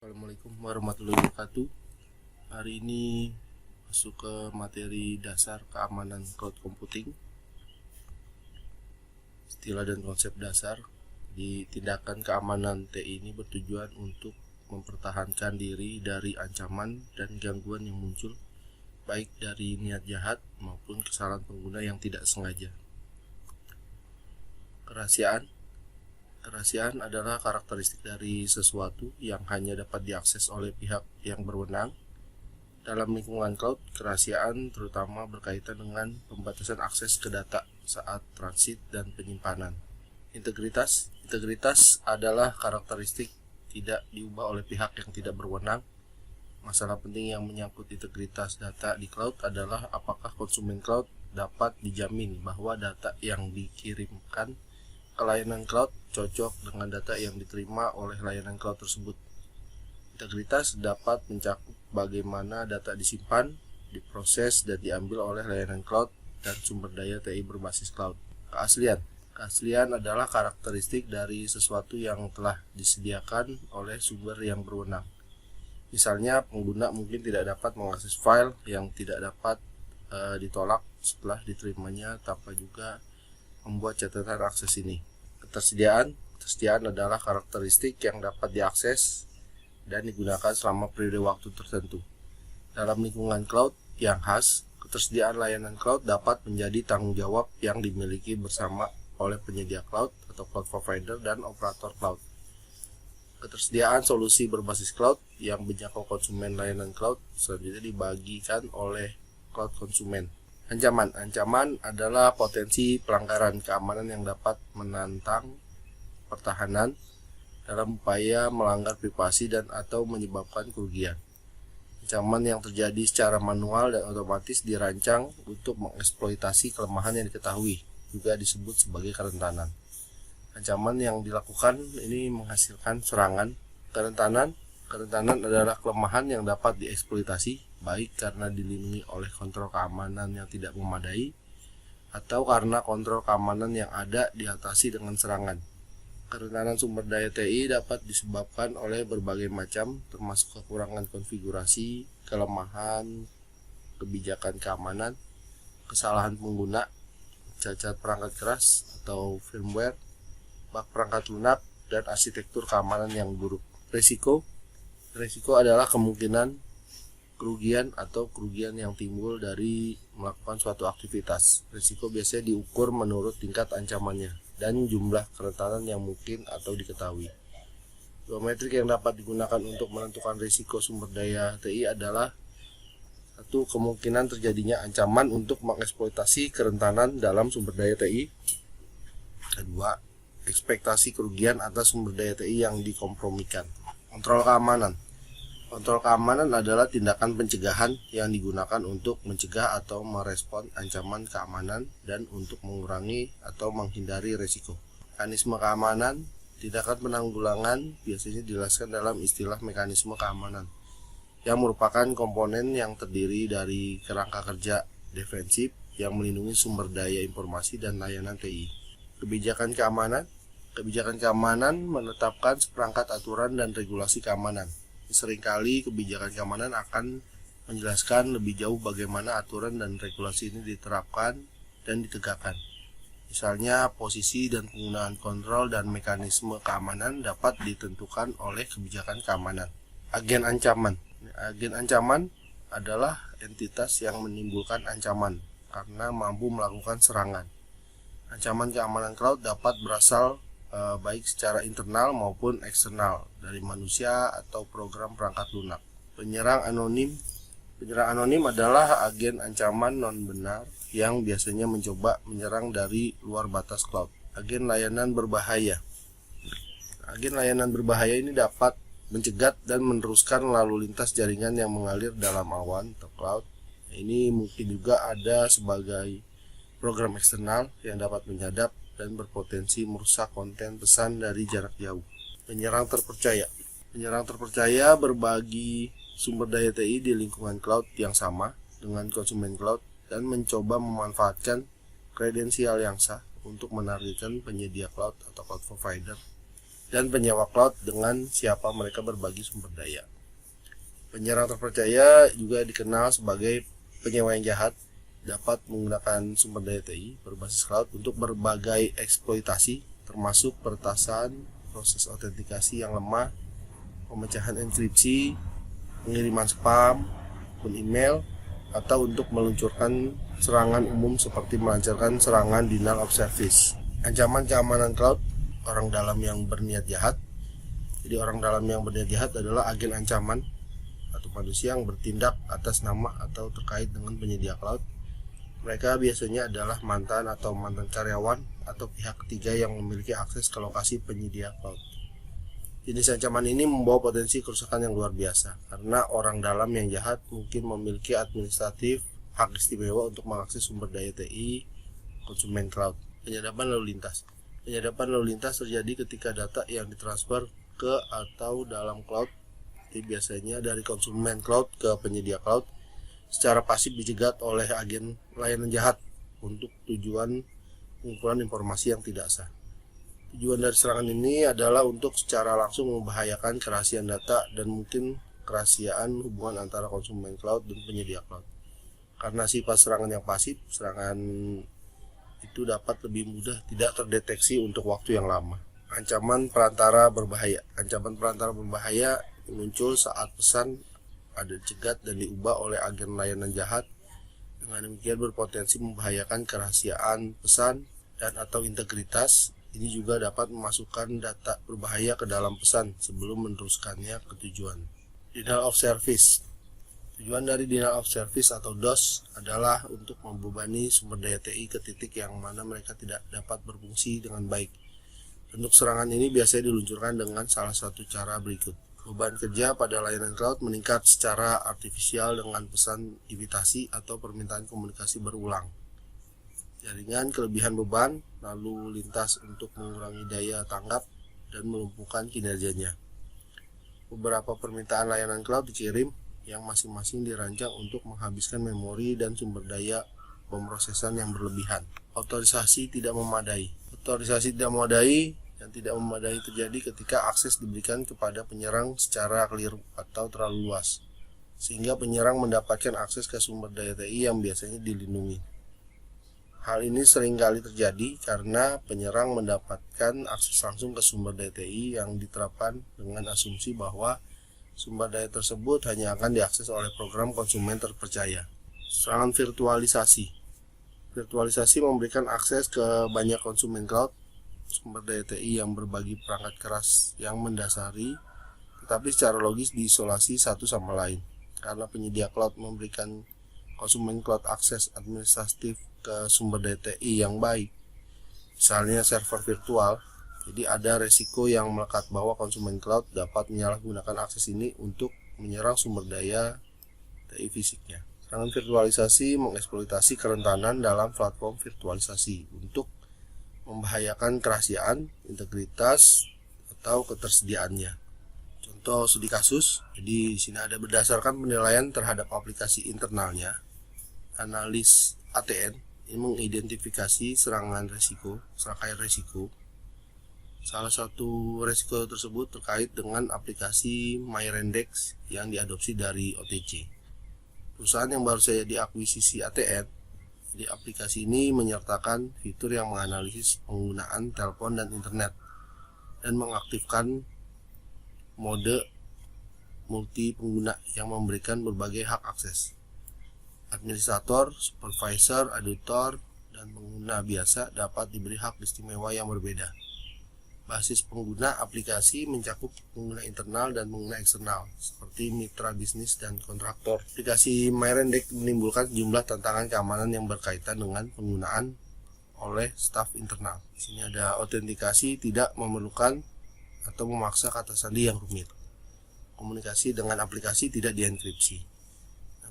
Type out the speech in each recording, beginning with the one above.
Assalamualaikum warahmatullahi wabarakatuh. Hari ini masuk ke materi dasar keamanan cloud computing. Istilah dan konsep dasar di tindakan keamanan TI ini bertujuan untuk mempertahankan diri dari ancaman dan gangguan yang muncul, baik dari niat jahat maupun kesalahan pengguna yang tidak sengaja. Kerahasiaan adalah karakteristik dari sesuatu yang hanya dapat diakses oleh pihak yang berwenang. Dalam lingkungan cloud, kerahasiaan terutama berkaitan dengan pembatasan akses ke data saat transit dan penyimpanan. Integritas adalah karakteristik tidak diubah oleh pihak yang tidak berwenang. Masalah penting yang menyangkut integritas data di cloud adalah apakah konsumen cloud dapat dijamin bahwa data yang dikirimkan ke layanan cloud cocok dengan data yang diterima oleh layanan cloud tersebut. Integritas dapat mencakup bagaimana data disimpan, diproses, dan diambil oleh layanan cloud dan sumber daya TI berbasis cloud. Keaslian adalah karakteristik dari sesuatu yang telah disediakan oleh sumber yang berwenang. Misalnya, pengguna mungkin tidak dapat mengakses file yang tidak dapat ditolak setelah diterimanya tanpa juga membuat catatan akses ini. Ketersediaan adalah karakteristik yang dapat diakses dan digunakan selama periode waktu tertentu. Dalam lingkungan cloud yang khas, ketersediaan layanan cloud dapat menjadi tanggung jawab yang dimiliki bersama oleh penyedia cloud atau cloud provider dan operator cloud. Ketersediaan solusi berbasis cloud yang menjangkau konsumen layanan cloud selanjutnya dibagikan oleh cloud konsumen. Ancaman adalah potensi pelanggaran keamanan yang dapat menantang pertahanan dalam upaya melanggar privasi dan atau menyebabkan kerugian. Ancaman yang terjadi secara manual dan otomatis dirancang untuk mengeksploitasi kelemahan yang diketahui, juga disebut sebagai kerentanan. Ancaman yang dilakukan ini menghasilkan serangan. Kerentanan adalah kelemahan yang dapat dieksploitasi, baik karena dilindungi oleh kontrol keamanan yang tidak memadai, atau karena kontrol keamanan yang ada diatasi dengan serangan. Kerentanan sumber daya TI dapat disebabkan oleh berbagai macam, termasuk kekurangan konfigurasi, kelemahan kebijakan keamanan, kesalahan pengguna, cacat perangkat keras atau firmware, bug perangkat lunak, dan arsitektur keamanan yang buruk. Risiko adalah kemungkinan kerugian atau kerugian yang timbul dari melakukan suatu aktivitas. Risiko biasanya diukur menurut tingkat ancamannya dan jumlah kerentanan yang mungkin atau diketahui. Dua metrik yang dapat digunakan untuk menentukan risiko sumber daya TI adalah: satu, kemungkinan terjadinya ancaman untuk mengeksploitasi kerentanan dalam sumber daya TI. Kedua, ekspektasi kerugian atas sumber daya TI yang dikompromikan. Kontrol keamanan adalah tindakan pencegahan yang digunakan untuk mencegah atau merespon ancaman keamanan dan untuk mengurangi atau menghindari risiko. Mekanisme keamanan, tindakan penanggulangan biasanya dijelaskan dalam istilah mekanisme keamanan, yang merupakan komponen yang terdiri dari kerangka kerja defensif yang melindungi sumber daya informasi dan layanan TI. Kebijakan keamanan menetapkan seperangkat aturan dan regulasi keamanan. Seringkali kebijakan keamanan akan menjelaskan lebih jauh bagaimana aturan dan regulasi ini diterapkan dan ditegakkan. Misalnya, posisi dan penggunaan kontrol dan mekanisme keamanan dapat ditentukan oleh kebijakan keamanan. Agen ancaman adalah entitas yang menimbulkan ancaman karena mampu melakukan serangan. Ancaman keamanan cloud dapat berasal baik secara internal maupun eksternal dari manusia atau program perangkat lunak. Penyerang anonim adalah agen ancaman non-benar yang biasanya mencoba menyerang dari luar batas cloud. Agen layanan berbahaya ini dapat mencegat dan meneruskan lalu lintas jaringan yang mengalir dalam awan atau cloud. Ini mungkin juga ada sebagai program eksternal yang dapat menyadap dan berpotensi merusak konten pesan dari jarak jauh. Penyerang terpercaya berbagi sumber daya TI di lingkungan cloud yang sama dengan konsumen cloud dan mencoba memanfaatkan kredensial yang sah untuk menargetkan penyedia cloud atau cloud provider dan penyewa cloud dengan siapa mereka berbagi sumber daya. Penyerang terpercaya juga dikenal sebagai penyewa yang jahat, dapat menggunakan sumber daya TI berbasis cloud untuk berbagai eksploitasi, termasuk peretasan, proses autentikasi yang lemah, pemecahan enkripsi, pengiriman spam, akun email, atau untuk meluncurkan serangan umum seperti melancarkan serangan denial of service. Ancaman keamanan cloud orang dalam yang berniat jahat. Jadi orang dalam yang berniat jahat adalah agen ancaman atau manusia yang bertindak atas nama atau terkait dengan penyedia cloud. Mereka biasanya adalah mantan atau mantan karyawan atau pihak ketiga yang memiliki akses ke lokasi penyedia cloud. Jenis ancaman ini membawa potensi kerusakan yang luar biasa karena orang dalam yang jahat mungkin memiliki administratif hak istimewa untuk mengakses sumber daya TI konsumen cloud. Penyadapan lalu lintas. Penyadapan lalu lintas terjadi ketika data yang ditransfer ke atau dalam cloud, biasanya dari konsumen cloud ke penyedia cloud, secara pasif dicegat oleh agen layanan jahat untuk tujuan pengumpulan informasi yang tidak sah. Tujuan dari serangan ini adalah untuk secara langsung membahayakan kerahasiaan data dan mungkin kerahasiaan hubungan antara konsumen cloud dan penyedia cloud. Karena sifat serangan yang pasif, serangan itu dapat lebih mudah tidak terdeteksi untuk waktu yang lama. Ancaman perantara berbahaya. Ancaman perantara berbahaya muncul saat pesan ada dicegat dan diubah oleh agen layanan jahat. Dengan demikian berpotensi membahayakan kerahasiaan pesan dan atau integritas. Ini juga dapat memasukkan data berbahaya ke dalam pesan sebelum meneruskannya ke tujuan. Denial of service. Tujuan dari denial of service atau DOS adalah untuk membebani sumber daya TI ke titik yang mana mereka tidak dapat berfungsi dengan baik. Bentuk serangan ini biasanya diluncurkan dengan salah satu cara berikut. Beban kerja pada layanan cloud meningkat secara artifisial dengan pesan invitasi atau permintaan komunikasi berulang. Jaringan kelebihan beban lalu lintas untuk mengurangi daya tanggap dan melumpuhkan kinerjanya. Beberapa permintaan layanan cloud dikirim yang masing-masing dirancang untuk menghabiskan memori dan sumber daya pemrosesan yang berlebihan. Otorisasi tidak memadai. Otorisasi tidak memadai yang tidak memadai terjadi ketika akses diberikan kepada penyerang secara keliru atau terlalu luas, sehingga penyerang mendapatkan akses ke sumber daya TI yang biasanya dilindungi. Hal ini seringkali terjadi karena penyerang mendapatkan akses langsung ke sumber daya TI yang diterapkan dengan asumsi bahwa sumber daya tersebut hanya akan diakses oleh program konsumen terpercaya. Serangan virtualisasi. Virtualisasi memberikan akses ke banyak konsumen cloud, sumber daya TI yang berbagi perangkat keras yang mendasari, tetapi secara logis diisolasi satu sama lain. Karena penyedia cloud memberikan konsumen cloud akses administratif ke sumber daya TI yang baik, misalnya server virtual, jadi ada resiko yang melekat bahwa konsumen cloud dapat menyalahgunakan akses ini untuk menyerang sumber daya TI fisiknya. Serangan virtualisasi mengeksploitasi kerentanan dalam platform virtualisasi untuk membahayakan kerahasiaan, integritas, atau ketersediaannya. Contoh studi kasus, jadi di sini ada berdasarkan penilaian terhadap aplikasi internalnya, analis ATN ini mengidentifikasi serangkaian resiko. Salah satu resiko tersebut terkait dengan aplikasi MyRendex yang diadopsi dari OTC. Perusahaan yang baru saja diakuisisi ATN, di aplikasi ini menyertakan fitur yang menganalisis penggunaan telepon dan internet dan mengaktifkan mode multi pengguna yang memberikan berbagai hak akses. Administrator, supervisor, editor, dan pengguna biasa dapat diberi hak istimewa yang berbeda. Basis pengguna aplikasi mencakup pengguna internal dan pengguna eksternal, seperti mitra bisnis dan kontraktor. Aplikasi MyRendex menimbulkan jumlah tantangan keamanan yang berkaitan dengan penggunaan oleh staf internal. Di sini ada autentikasi tidak memerlukan atau memaksa kata sandi yang rumit. Komunikasi dengan aplikasi tidak dienkripsi.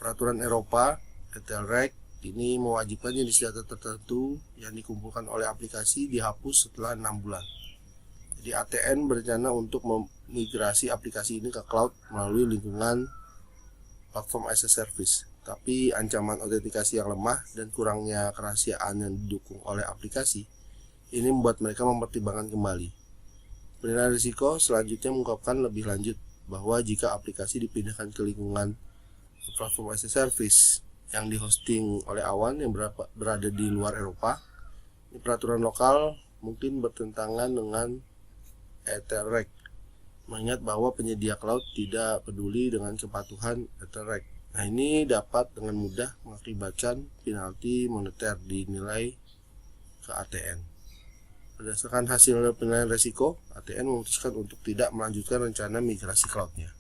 Peraturan Eropa, Ethelred, ini mewajibkan jenis data tertentu yang dikumpulkan oleh aplikasi dihapus setelah 6 bulan. Jadi ATN berencana untuk memigrasi aplikasi ini ke cloud melalui lingkungan platform as a service. Tapi ancaman autentikasi yang lemah dan kurangnya kerahasiaan yang didukung oleh aplikasi ini membuat mereka mempertimbangkan kembali. Penilaian risiko selanjutnya mengungkapkan lebih lanjut bahwa jika aplikasi dipindahkan ke lingkungan platform as a service yang dihosting oleh awan yang berada di luar Eropa, peraturan lokal mungkin bertentangan dengan Etherreg, mengingat bahwa penyedia cloud tidak peduli dengan kepatuhan Etherreg. Nah, ini dapat dengan mudah mengakibatkan penalti moneter dinilai ke ATN. Berdasarkan hasil penilaian risiko, ATN memutuskan untuk tidak melanjutkan rencana migrasi cloudnya.